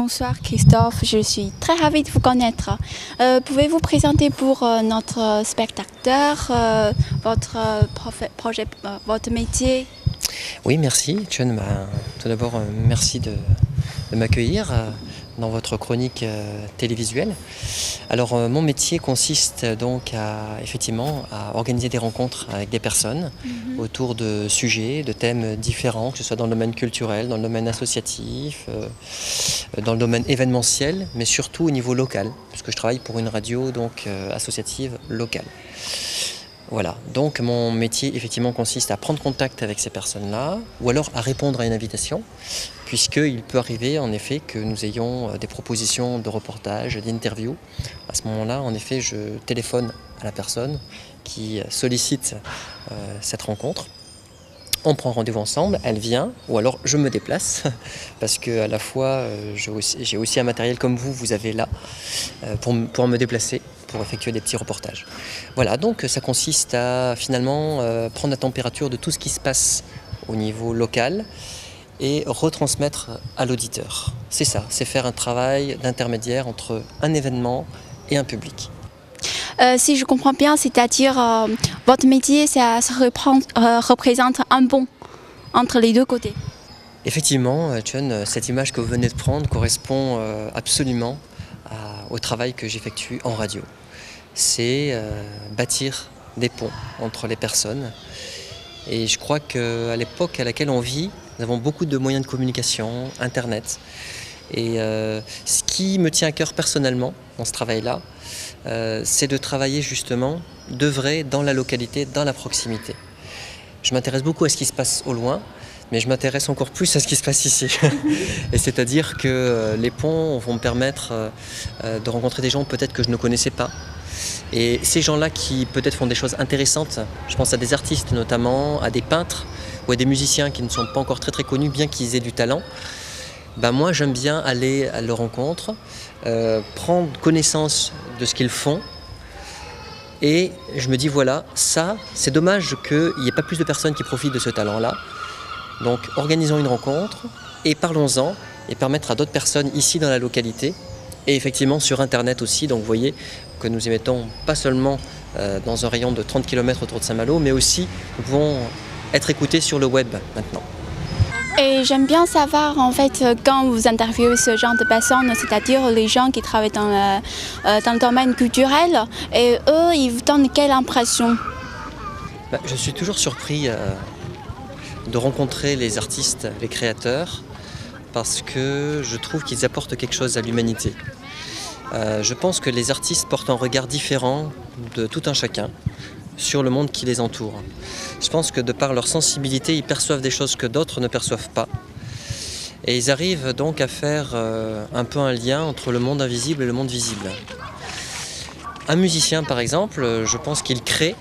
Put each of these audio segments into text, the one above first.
Bonsoir Christophe, je suis très ravie de vous connaître. Pouvez-vous présenter pour notre spectateur votre métier? Oui, merci. Chun, tout d'abord, merci de m'accueillir dans votre chronique télévisuelle. Alors, mon métier consiste donc effectivement à organiser des rencontres avec des personnes autour de sujets, de thèmes différents, que ce soit dans le domaine culturel, dans le domaine associatif, dans le domaine événementiel, mais surtout au niveau local, puisque je travaille pour une radio donc associative locale. Voilà, donc mon métier effectivement consiste à prendre contact avec ces personnes-là, ou alors à répondre à une invitation, puisqu'il peut arriver en effet que nous ayons des propositions de reportage, d'interview. À ce moment-là, en effet, je téléphone à la personne qui sollicite cette rencontre. On prend rendez-vous ensemble, elle vient, ou alors je me déplace, parce que à la fois j'ai aussi un matériel comme vous avez là, pour me déplacer, pour effectuer des petits reportages. Voilà, donc ça consiste à finalement prendre la température de tout ce qui se passe au niveau local et retransmettre à l'auditeur. C'est ça, c'est faire un travail d'intermédiaire entre un événement et un public. Si je comprends bien, c'est-à-dire votre métier, ça représente un pont entre les deux côtés. Effectivement, Chun, cette image que vous venez de prendre correspond absolument au travail que j'effectue en radio. C'est bâtir des ponts entre les personnes. Et je crois qu'à l'époque à laquelle on vit, nous avons beaucoup de moyens de communication, Internet. Et ce qui me tient à cœur personnellement dans ce travail-là, c'est de travailler justement, d'œuvrer dans la localité, dans la proximité. Je m'intéresse beaucoup à ce qui se passe au loin, mais je m'intéresse encore plus à ce qui se passe ici. Et c'est-à-dire que les ponts vont me permettre de rencontrer des gens peut-être que je ne connaissais pas. Et ces gens-là qui peut-être font des choses intéressantes, je pense à des artistes notamment, à des peintres ou à des musiciens qui ne sont pas encore très connus, bien qu'ils aient du talent. Moi j'aime bien aller à leur rencontre, prendre connaissance de ce qu'ils font et je me dis voilà, ça c'est dommage qu'il n'y ait pas plus de personnes qui profitent de ce talent-là. Donc organisons une rencontre et parlons-en et permettre à d'autres personnes ici dans la localité et effectivement sur internet aussi. Donc vous voyez que nous émettons pas seulement dans un rayon de 30 km autour de Saint-Malo, mais aussi nous pouvons être écoutés sur le web maintenant. Et j'aime bien savoir, en fait, quand vous interviewez ce genre de personnes, c'est-à-dire les gens qui travaillent dans le domaine culturel, et eux, ils vous donnent quelle impression? Je suis toujours surpris de rencontrer les artistes, les créateurs, parce que je trouve qu'ils apportent quelque chose à l'humanité. Je pense que les artistes portent un regard différent de tout un chacun sur le monde qui les entoure. Je pense que de par leur sensibilité, ils perçoivent des choses que d'autres ne perçoivent pas. Et ils arrivent donc à faire un peu un lien entre le monde invisible et le monde visible. Un musicien, par exemple, je pense qu'il crée,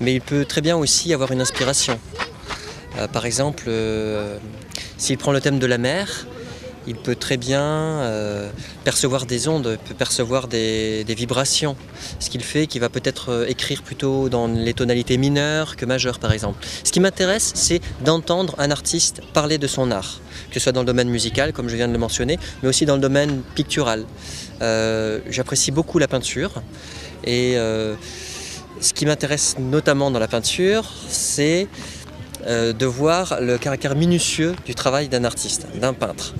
mais il peut très bien aussi avoir une inspiration. Par exemple, s'il prend le thème de la mer, il peut très bien percevoir des ondes, peut percevoir des vibrations. Ce qu'il fait, qu'il va peut-être écrire plutôt dans les tonalités mineures que majeures, par exemple. Ce qui m'intéresse, c'est d'entendre un artiste parler de son art, que ce soit dans le domaine musical, comme je viens de le mentionner, mais aussi dans le domaine pictural. J'apprécie beaucoup la peinture et ce qui m'intéresse notamment dans la peinture, c'est de voir le caractère minutieux du travail d'un artiste, d'un peintre.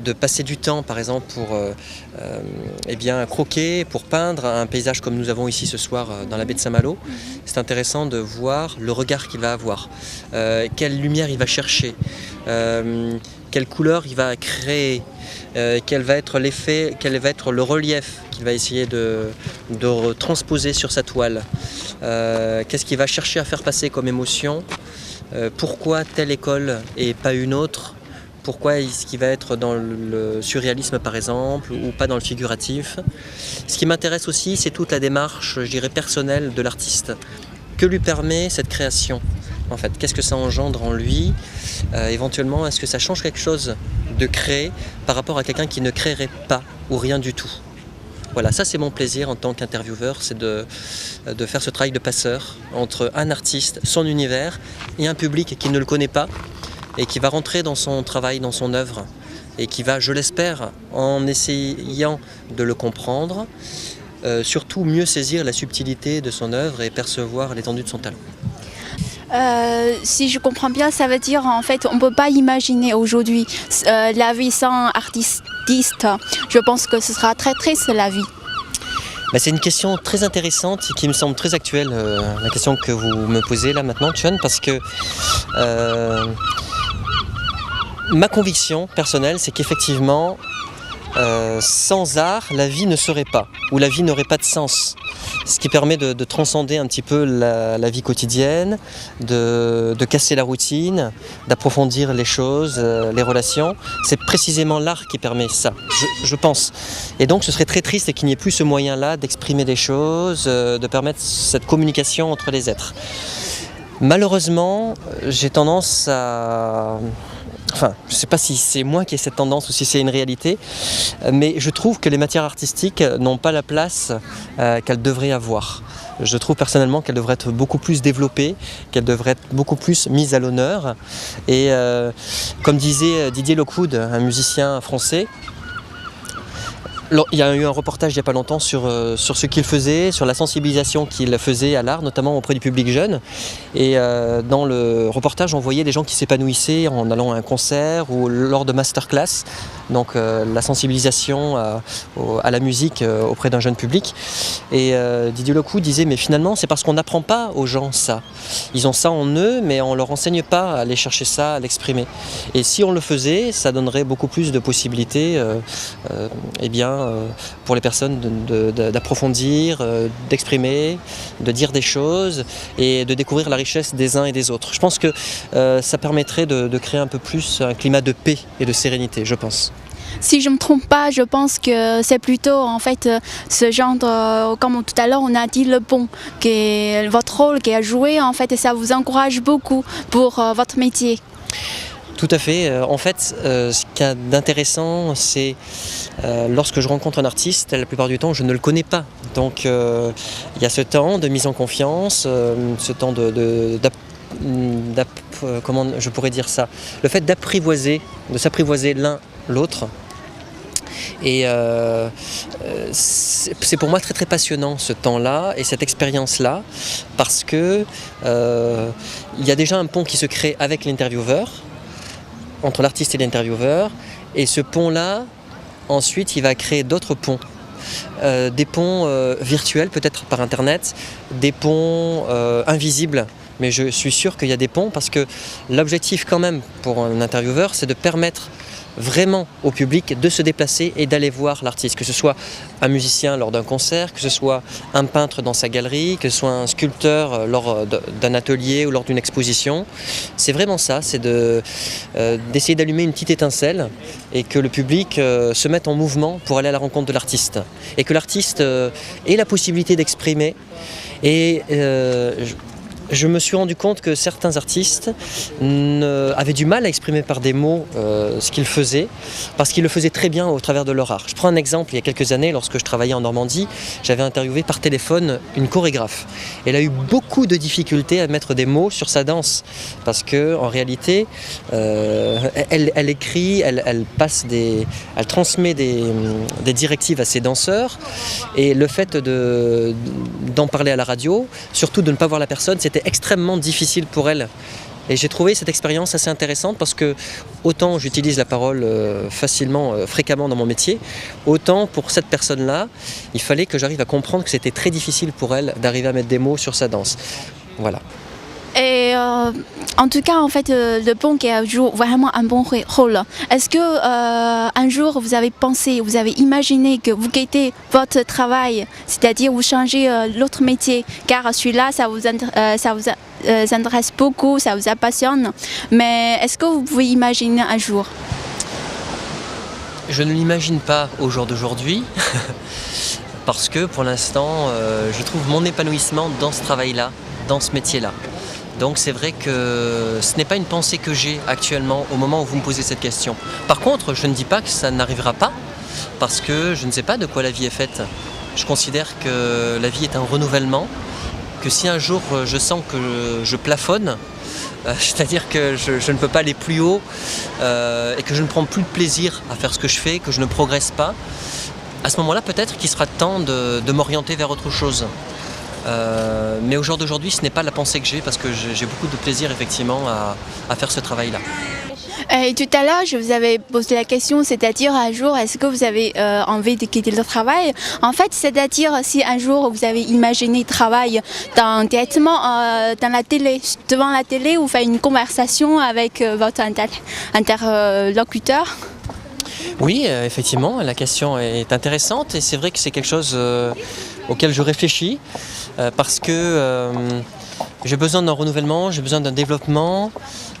De passer du temps par exemple pour croquer, pour peindre un paysage comme nous avons ici ce soir dans la baie de Saint-Malo. C'est intéressant de voir le regard qu'il va avoir, quelle lumière il va chercher, quelle couleur il va créer, quel va être l'effet, quel va être le relief qu'il va essayer de transposer sur sa toile, qu'est-ce qu'il va chercher à faire passer comme émotion, pourquoi telle école et pas une autre. Pourquoi est-ce qu'il va être dans le surréalisme par exemple ou pas dans le figuratif. Ce qui m'intéresse aussi, c'est toute la démarche, je dirais, personnelle de l'artiste. Que lui permet cette création en fait? Qu'est-ce que ça engendre en lui? Éventuellement, est-ce que ça change quelque chose de créer par rapport à quelqu'un qui ne créerait pas ou rien du tout? Voilà, ça c'est mon plaisir en tant qu'intervieweur, c'est de faire ce travail de passeur entre un artiste, son univers et un public qui ne le connaît pas et qui va rentrer dans son travail, dans son œuvre et qui va, je l'espère, en essayant de le comprendre, surtout mieux saisir la subtilité de son œuvre et percevoir l'étendue de son talent. Si je comprends bien, ça veut dire en fait on ne peut pas imaginer aujourd'hui la vie sans artiste. Je pense que ce sera très triste la vie. C'est une question très intéressante et qui me semble très actuelle, la question que vous me posez là maintenant, Chun, parce que ma conviction personnelle, c'est qu'effectivement, sans art, la vie ne serait pas, ou la vie n'aurait pas de sens. Ce qui permet de transcender un petit peu la vie quotidienne, de casser la routine, d'approfondir les choses, les relations. C'est précisément l'art qui permet ça, je pense. Et donc ce serait très triste qu'il n'y ait plus ce moyen-là d'exprimer des choses, de permettre cette communication entre les êtres. Malheureusement, j'ai tendance à... Enfin, je ne sais pas si c'est moi qui ai cette tendance ou si c'est une réalité, mais je trouve que les matières artistiques n'ont pas la place qu'elles devraient avoir. Je trouve personnellement qu'elles devraient être beaucoup plus développées, qu'elles devraient être beaucoup plus mises à l'honneur. Et comme disait Didier Lockwood, un musicien français, il y a eu un reportage il n'y a pas longtemps sur ce qu'il faisait, sur la sensibilisation qu'il faisait à l'art, notamment auprès du public jeune. Et dans le reportage, on voyait des gens qui s'épanouissaient en allant à un concert ou lors de masterclass. Donc la sensibilisation à la musique auprès d'un jeune public. Et Didier Lockwood disait, mais finalement, c'est parce qu'on n'apprend pas aux gens ça. Ils ont ça en eux, mais on ne leur enseigne pas à aller chercher ça, à l'exprimer. Et si on le faisait, ça donnerait beaucoup plus de possibilités pour les personnes d'approfondir, d'exprimer, de dire des choses et de découvrir la richesse des uns et des autres. Je pense que ça permettrait de créer un peu plus un climat de paix et de sérénité, je pense. Si je ne me trompe pas, je pense que c'est plutôt en fait ce genre de, comme tout à l'heure on a dit le pont, qui est votre rôle qui a joué en fait et ça vous encourage beaucoup pour votre métier. Tout à fait. En fait, ce qu'il y a d'intéressant, c'est lorsque je rencontre un artiste, la plupart du temps, je ne le connais pas. Donc, il y a ce temps de mise en confiance, ce temps comment je pourrais dire ça, le fait d'apprivoiser, de s'apprivoiser l'un l'autre. Et c'est pour moi très très passionnant ce temps-là et cette expérience-là parce que il y a déjà un pont qui se crée avec l'intervieweur, entre l'artiste et l'intervieweur, et ce pont-là, ensuite, il va créer d'autres ponts. Des ponts virtuels, peut-être par Internet, des ponts invisibles, mais je suis sûr qu'il y a des ponts parce que l'objectif quand même pour un intervieweur, c'est de permettre vraiment au public de se déplacer et d'aller voir l'artiste, que ce soit un musicien lors d'un concert, que ce soit un peintre dans sa galerie, que ce soit un sculpteur lors d'un atelier ou lors d'une exposition. C'est vraiment ça, c'est d'essayer d'allumer une petite étincelle et que le public se mette en mouvement pour aller à la rencontre de l'artiste. Et que l'artiste ait la possibilité d'exprimer. Et je me suis rendu compte que certains artistes avaient du mal à exprimer par des mots ce qu'ils faisaient, parce qu'ils le faisaient très bien au travers de leur art. Je prends un exemple, il y a quelques années, lorsque je travaillais en Normandie, j'avais interviewé par téléphone une chorégraphe. Elle a eu beaucoup de difficultés à mettre des mots sur sa danse, parce qu'en réalité, elle écrit, elle transmet des directives à ses danseurs, et le fait d'en parler à la radio, surtout de ne pas voir la personne, c'était extrêmement difficile pour elle. Et j'ai trouvé cette expérience assez intéressante parce que autant j'utilise la parole facilement, fréquemment dans mon métier, autant pour cette personne-là, il fallait que j'arrive à comprendre que c'était très difficile pour elle d'arriver à mettre des mots sur sa danse. Voilà. Et en tout cas, en fait, le pont qui joue vraiment un bon rôle. Est-ce que un jour vous avez pensé, vous avez imaginé que vous quittez votre travail, c'est-à-dire vous changez l'autre métier, car celui-là, ça vous intéresse beaucoup, ça vous passionne. Mais est-ce que vous pouvez imaginer un jour? Je ne l'imagine pas au jour d'aujourd'hui. Parce que pour l'instant, je trouve mon épanouissement dans ce travail-là, dans ce métier-là. Donc c'est vrai que ce n'est pas une pensée que j'ai actuellement au moment où vous me posez cette question. Par contre, je ne dis pas que ça n'arrivera pas, parce que je ne sais pas de quoi la vie est faite. Je considère que la vie est un renouvellement, que si un jour je sens que je plafonne, C'est-à-dire que je ne peux pas aller plus haut et que je ne prends plus de plaisir à faire ce que je fais, que je ne progresse pas. À ce moment-là, peut-être qu'il sera temps de m'orienter vers autre chose. Mais au jour d'aujourd'hui, ce n'est pas la pensée que j'ai parce que j'ai beaucoup de plaisir effectivement à faire ce travail-là. Et tout à l'heure, je vous avais posé la question, c'est-à-dire un jour, est-ce que vous avez envie de quitter le travail? En fait, c'est-à-dire si un jour vous avez imaginé travailler directement dans la télé, devant la télé, ou faire une conversation avec votre interlocuteur. Oui, effectivement, la question est intéressante et c'est vrai que c'est quelque chose auquel je réfléchis parce que j'ai besoin d'un renouvellement, j'ai besoin d'un développement,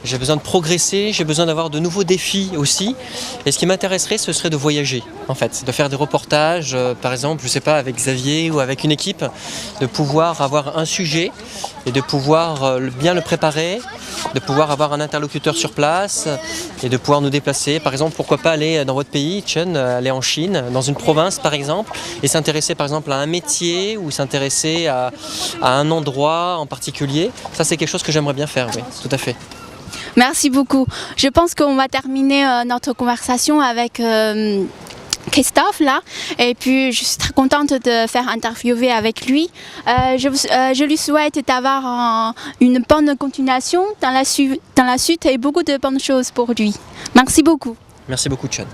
j'ai besoin de progresser, j'ai besoin d'avoir de nouveaux défis aussi. Et ce qui m'intéresserait, ce serait de voyager, en fait, de faire des reportages, par exemple, je ne sais pas, avec Xavier ou avec une équipe, de pouvoir avoir un sujet et de pouvoir bien le préparer, de pouvoir avoir un interlocuteur sur place et de pouvoir nous déplacer. Par exemple, pourquoi pas aller dans votre pays, Chen, aller en Chine, dans une province par exemple, et s'intéresser par exemple à un métier ou s'intéresser à un endroit en particulier. Ça, c'est quelque chose que j'aimerais bien faire, oui, tout à fait. Merci beaucoup. Je pense qu'on va terminer notre conversation avec Christophe là, et puis je suis très contente de faire interviewer avec lui. Je lui souhaite d'avoir une bonne continuation dans la suite et beaucoup de bonnes choses pour lui. Merci beaucoup. Merci beaucoup, Chen.